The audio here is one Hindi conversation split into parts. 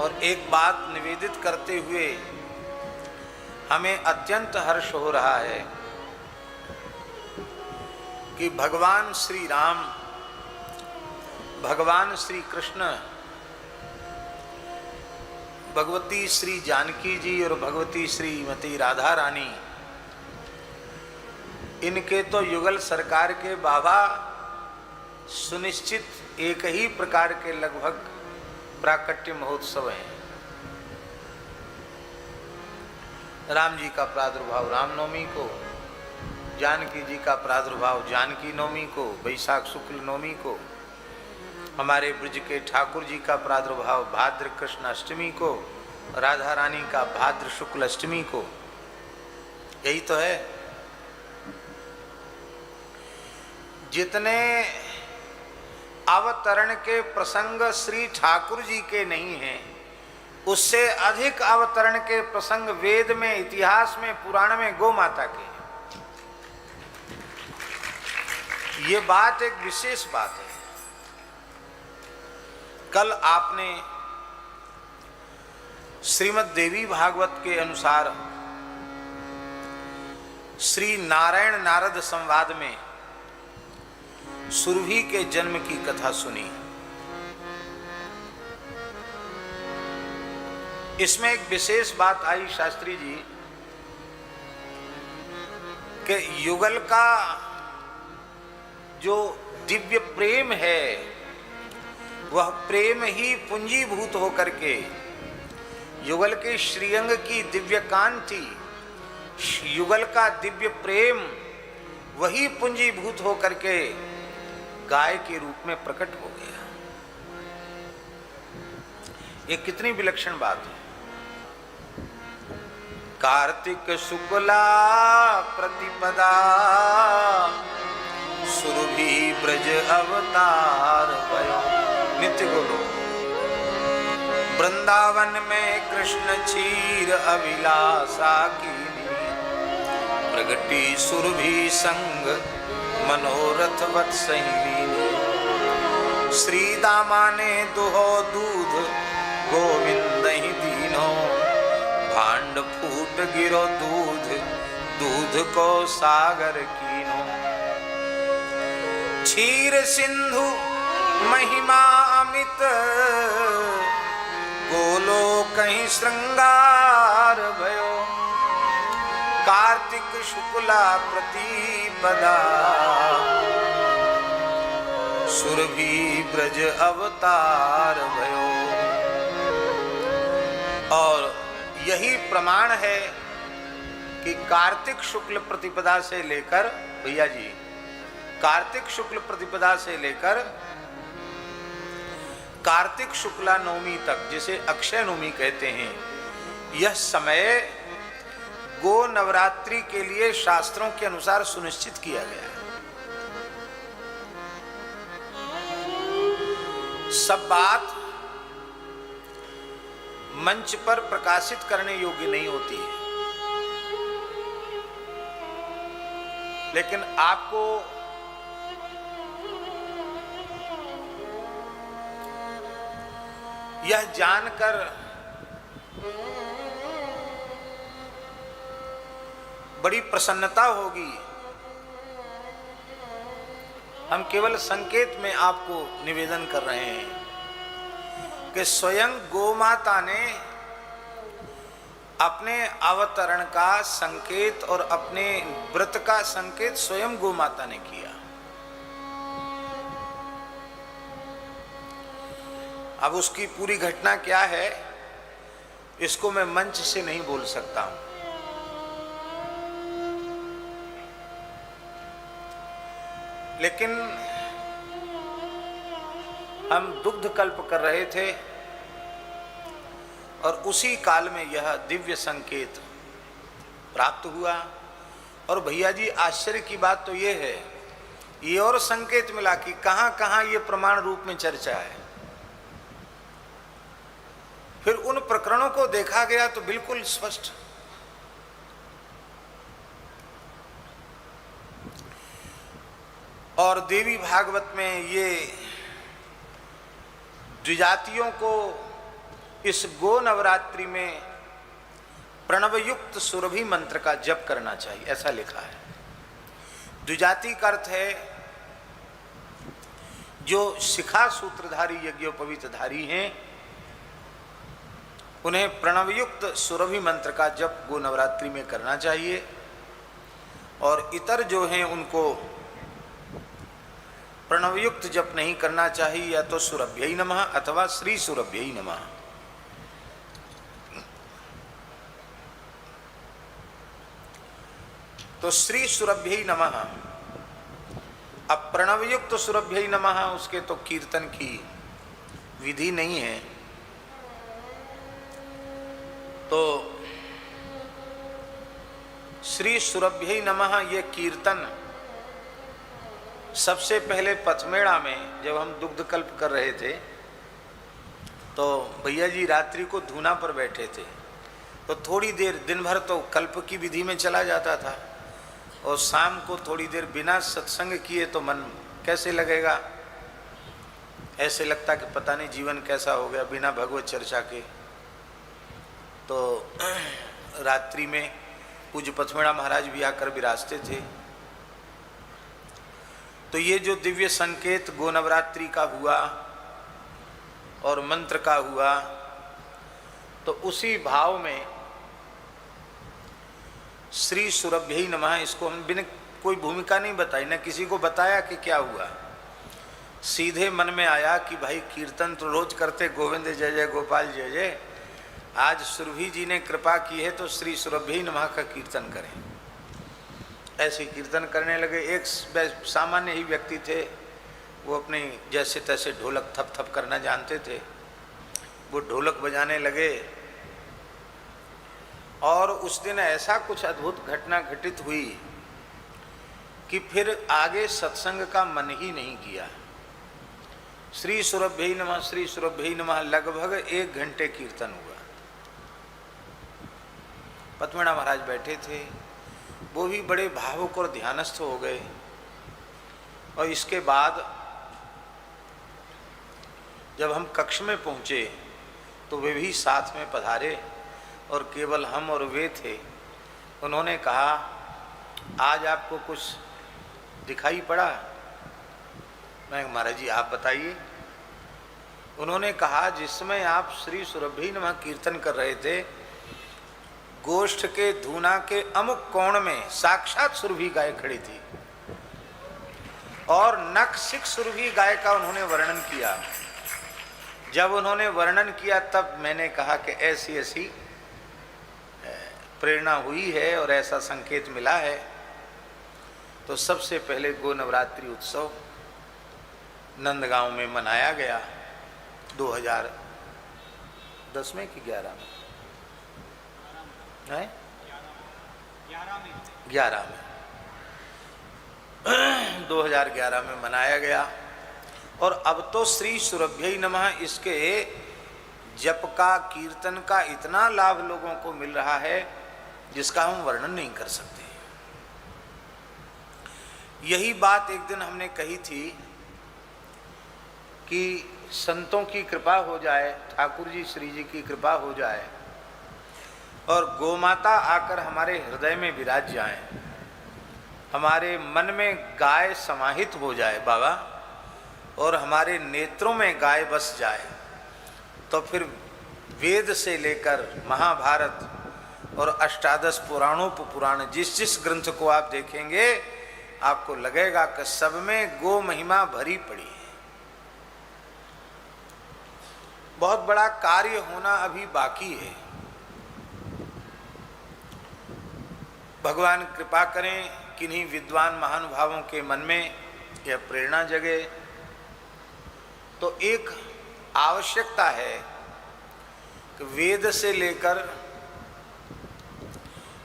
और एक बात निवेदित करते हुए हमें अत्यंत हर्ष हो रहा है कि भगवान श्री राम, भगवान श्री कृष्ण, भगवती श्री जानकी जी और भगवती श्रीमती राधा रानी, इनके तो युगल सरकार के बाबा सुनिश्चित एक ही प्रकार के लगभग प्राकट्य महोत्सव हैं। राम जी का प्रादुर्भाव रामनवमी को, जानकी जी का प्रादुर्भाव जानकी नवमी को, वैशाख शुक्ल नवमी को, हमारे ब्रज के ठाकुर जी का प्रादुर्भाव भाद्र कृष्ण अष्टमी को, राधा रानी का भाद्र शुक्ल अष्टमी को। यही तो है। जितने अवतरण के प्रसंग श्री ठाकुर जी के नहीं हैं, उससे अधिक अवतरण के प्रसंग वेद में, इतिहास में, पुराण में गौ माता के। ये बात एक विशेष बात है। कल आपने श्रीमद् देवी भागवत के अनुसार श्री नारायण नारद संवाद में सुरभि के जन्म की कथा सुनी। इसमें एक विशेष बात आई शास्त्री जी कि युगल का जो दिव्य प्रेम है वह प्रेम ही पुंजीभूत होकर के युगल के श्रीअंग की दिव्य कांति, युगल का दिव्य प्रेम वही पुंजीभूत होकर के गाय के रूप में प्रकट हो गया। ये कितनी विलक्षण बात है। कार्तिक शुक्ला प्रतिपदा सुरभि ब्रज अवतार भयो। नित्य बोलो। वृंदावन में कृष्ण क्षीर अभिलाषा की प्रगटी सुरभि संग मनोरथ वत्सहिनी। श्री दामा ने दुहो दूध गोविंद ही दीनो। भांड फूट गिरो दूध, दूध को सागर कीनो। क्षीर सिंधु महिमा अमित, गोलो कहीं श्रृंगार भयो। कार्तिक शुक्ला प्रतिपदा सुरभि ब्रज अवतार भयो। और यही प्रमाण है कि कार्तिक शुक्ल प्रतिपदा से लेकर, भैया जी, कार्तिक शुक्ल प्रतिपदा से लेकर कार्तिक शुक्ला नवमी तक, जिसे अक्षय नवमी कहते हैं, यह समय गो नवरात्रि के लिए शास्त्रों के अनुसार सुनिश्चित किया गया है। सब बात मंच पर प्रकाशित करने योग्य नहीं होती है, लेकिन आपको यह जानकर बड़ी प्रसन्नता होगी। हम केवल संकेत में आपको निवेदन कर रहे हैं कि स्वयं गोमाता ने अपने अवतरण का संकेत और अपने व्रत का संकेत स्वयं गोमाता ने किया। अब उसकी पूरी घटना क्या है, इसको मैं मंच से नहीं बोल सकता हूं, लेकिन हम दुग्ध कल्प कर रहे थे और उसी काल में यह दिव्य संकेत प्राप्त हुआ। और भैया जी, आश्चर्य की बात तो यह है, ये और संकेत मिला कि कहां कहां ये प्रमाण रूप में चर्चा है। फिर उन प्रकरणों को देखा गया तो बिल्कुल स्पष्ट। और देवी भागवत में ये द्विजातियों को इस गो नवरात्रि में प्रणवयुक्त सुरभि मंत्र का जप करना चाहिए, ऐसा लिखा है। द्विजाति का अर्थ है जो शिखा सूत्रधारी यज्ञोपवीतधारी हैं, उन्हें प्रणवयुक्त सुरभि मंत्र का जप गो नवरात्रि में करना चाहिए। और इतर जो हैं उनको प्रणवयुक्त जप नहीं करना चाहिए, या तो सुरभ्यै नमः अथवा श्री सुरभ्यै नमः। तो श्री सुरभ्यै नमः। अब प्रणवयुक्त सुरभ्यै नमः उसके तो कीर्तन की विधि नहीं है, तो श्री सुरभ्यै नमः ये कीर्तन सबसे पहले पथमेड़ा में जब हम दुग्ध कल्प कर रहे थे तो भैया जी रात्रि को धूना पर बैठे थे, तो थोड़ी देर दिन भर तो कल्प की विधि में चला जाता था, और शाम को थोड़ी देर बिना सत्संग किए तो मन कैसे लगेगा, ऐसे लगता कि पता नहीं जीवन कैसा हो गया बिना भगवत चर्चा के। तो रात्रि में पूज्य पथमेड़ा महाराज भी आकर विराजते थे। तो ये जो दिव्य संकेत गो नवरात्रि का हुआ और मंत्र का हुआ, तो उसी भाव में श्री सुरभ्यै नमः, इसको हम बिना कोई भूमिका नहीं बताई, ना किसी को बताया कि क्या हुआ, सीधे मन में आया कि भाई कीर्तन तो रोज करते, गोविंद जय जय गोपाल जय जय, आज सुरभि जी ने कृपा की है तो श्री सुरभ्यै नमः का कीर्तन करें। ऐसे कीर्तन करने लगे। एक सामान्य ही व्यक्ति थे, वो अपने जैसे तैसे ढोलक थप थप करना जानते थे, वो ढोलक बजाने लगे। और उस दिन ऐसा कुछ अद्भुत घटना घटित हुई कि फिर आगे सत्संग का मन ही नहीं किया। श्री सुरभ्यै नमः, श्री सुरभ्यै नमः लगभग 1 घंटे कीर्तन हुआ। पथमेड़ा महाराज बैठे थे, वो भी बड़े भावुक और ध्यानस्थ हो गए। और इसके बाद जब हम कक्ष में पहुँचे तो वे भी साथ में पधारे, और केवल हम और वे थे। उन्होंने कहा, आज आपको कुछ दिखाई पड़ा? मैं महाराज जी आप बताइए। उन्होंने कहा, जिसमें आप श्री सुरभ्यै नमः कीर्तन कर रहे थे, गोष्ठ के धूना के अमुक कोण में साक्षात सुरभि गाय खड़ी थी, और नख सिख सुरभि गाय का उन्होंने वर्णन किया। जब उन्होंने वर्णन किया तब मैंने कहा कि ऐसी ऐसी प्रेरणा हुई है और ऐसा संकेत मिला है। तो सबसे पहले गो नवरात्रि उत्सव नंदगांव में मनाया गया 2010 में कि 11 में, 2011 में मनाया गया। और अब तो श्री सुरभ्यै नमः इसके जप का, कीर्तन का इतना लाभ लोगों को मिल रहा है जिसका हम वर्णन नहीं कर सकते। यही बात एक दिन हमने कही थी कि संतों की कृपा हो जाए, ठाकुर जी श्री जी की कृपा हो जाए, और गोमाता आकर हमारे हृदय में विराज जाए, हमारे मन में गाय समाहित हो जाए बाबा, और हमारे नेत्रों में गाय बस जाए, तो फिर वेद से लेकर महाभारत और अष्टादश पुराण जिस जिस ग्रंथ को आप देखेंगे आपको लगेगा कि सब में गो महिमा भरी पड़ी है। बहुत बड़ा कार्य होना अभी बाकी है। भगवान कृपा करें, किन्हीं विद्वान महानुभावों के मन में यह प्रेरणा जगे। तो एक आवश्यकता है कि वेद से लेकर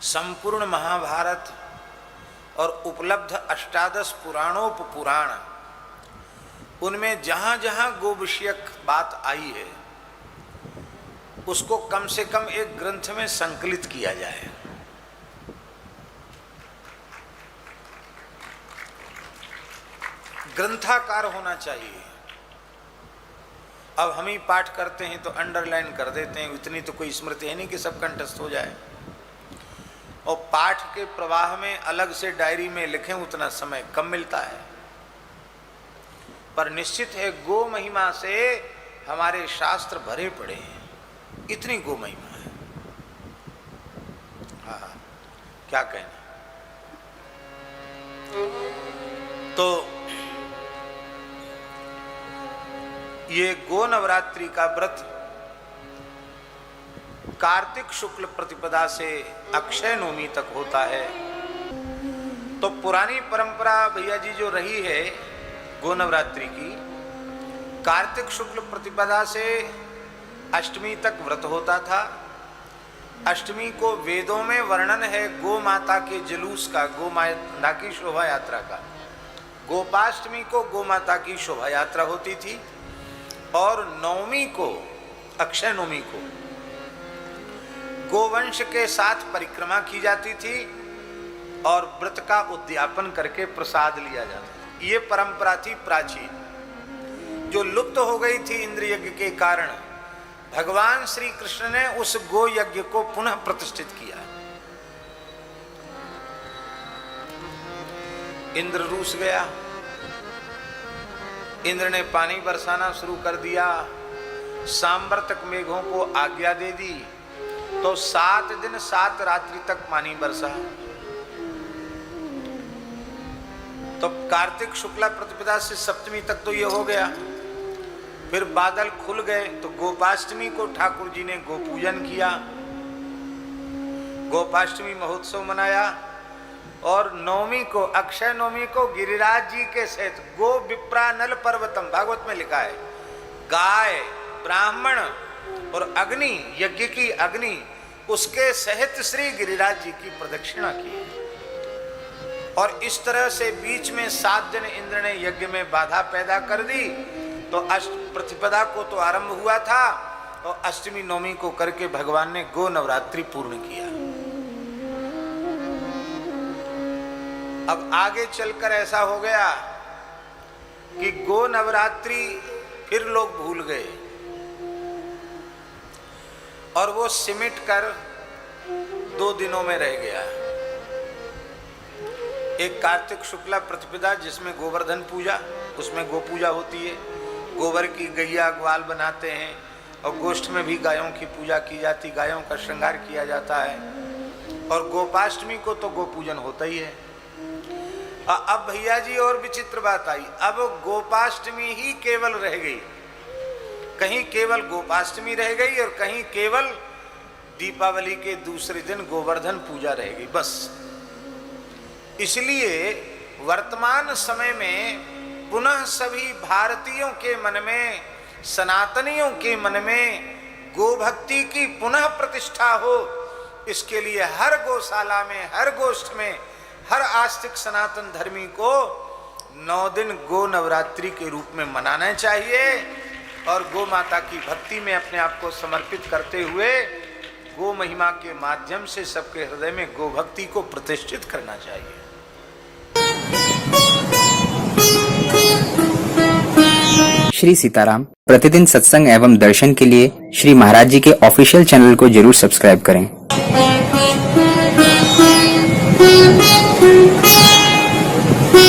संपूर्ण महाभारत और उपलब्ध अष्टादश पुराणोपपुराण, उनमें जहाँ जहाँ गो विषयक बात आई है उसको कम से कम एक ग्रंथ में संकलित किया जाए। ग्रंथाकार होना चाहिए। अब हम ही पाठ करते हैं तो अंडरलाइन कर देते हैं, इतनी तो कोई स्मृति है नहीं कि सब कंठस्थ हो जाए। और पाठ के प्रवाह में अलग से डायरी में लिखें उतना समय कम मिलता है। पर निश्चित है गो महिमा से हमारे शास्त्र भरे पड़े हैं, इतनी गो महिमा है। हाँ, क्या कहना। तो ये गो नवरात्रि का व्रत कार्तिक शुक्ल प्रतिपदा से अक्षय नवमी तक होता है। तो पुरानी परंपरा भैया जी जो रही है गो नवरात्रि की, कार्तिक शुक्ल प्रतिपदा से अष्टमी तक व्रत होता था। अष्टमी को वेदों में वर्णन है गो माता के जुलूस का, गो माता की शोभा यात्रा का। गोपाष्टमी को गो माता की शोभा यात्रा होती थी और नवमी को, अक्षय नवमी को गोवंश के साथ परिक्रमा की जाती थी और व्रत का उद्यापन करके प्रसाद लिया जाता था। ये परंपरा थी प्राचीन, जो लुप्त हो गई थी इंद्र यज्ञ के कारण। भगवान श्री कृष्ण ने उस गो यज्ञ को पुनः प्रतिष्ठित किया। इंद्र रूस गया, इंद्र ने पानी बरसाना शुरू कर दिया, सांवर्तक मेघों को आज्ञा दे दी, तो 7 दिन 7 रात्रि तक पानी बरसा। तो कार्तिक शुक्ला प्रतिपदा से सप्तमी तक तो ये हो गया। फिर बादल खुल गए तो गोपाष्टमी को ठाकुर जी ने गोपूजन किया, गोपाष्टमी महोत्सव मनाया। और नवमी को, अक्षय नवमी को गिरिराज जी के सहित गो विप्रानल पर्वतम, भागवत में लिखा है, गाय, ब्राह्मण और अग्नि, यज्ञ की अग्नि, उसके सहित श्री गिरिराज जी की प्रदक्षिणा की। और इस तरह से बीच में 7 दिन इंद्र ने यज्ञ में बाधा पैदा कर दी। तो अष्ट प्रतिपदा को तो आरंभ हुआ था और अष्टमी नवमी को करके भगवान ने गो नवरात्रि पूर्ण किया। अब आगे चलकर ऐसा हो गया कि गो नवरात्रि फिर लोग भूल गए और वो सिमट कर 2 दिनों में रह गया। एक कार्तिक शुक्ला प्रतिपदा जिसमें गोवर्धन पूजा, उसमें गो पूजा होती है, गोबर की गैया ग्वाल बनाते हैं और गोष्ठ में भी गायों की पूजा की जाती, गायों का श्रृंगार किया जाता है। और गोपाष्टमी को तो गो पूजन होता ही है। अब भैया जी और विचित्र बात आई, अब गोपाष्टमी ही केवल रह गई। कहीं केवल गोपाष्टमी रह गई और कहीं केवल दीपावली के दूसरे दिन गोवर्धन पूजा रह गई, बस। इसलिए वर्तमान समय में पुनः सभी भारतीयों के मन में, सनातनियों के मन में गोभक्ति की पुनः प्रतिष्ठा हो, इसके लिए हर गौशाला में, हर गोष्ठ में, हर आस्तिक सनातन धर्मी को 9 दिन गो नवरात्रि के रूप में मनाना चाहिए और गो माता की भक्ति में अपने आप को समर्पित करते हुए गो महिमा के माध्यम से सबके हृदय में गो भक्ति को प्रतिष्ठित करना चाहिए। श्री सीताराम प्रतिदिन सत्संग एवं दर्शन के लिए श्री महाराज जी के ऑफिशियल चैनल को जरूर सब्सक्राइब करें।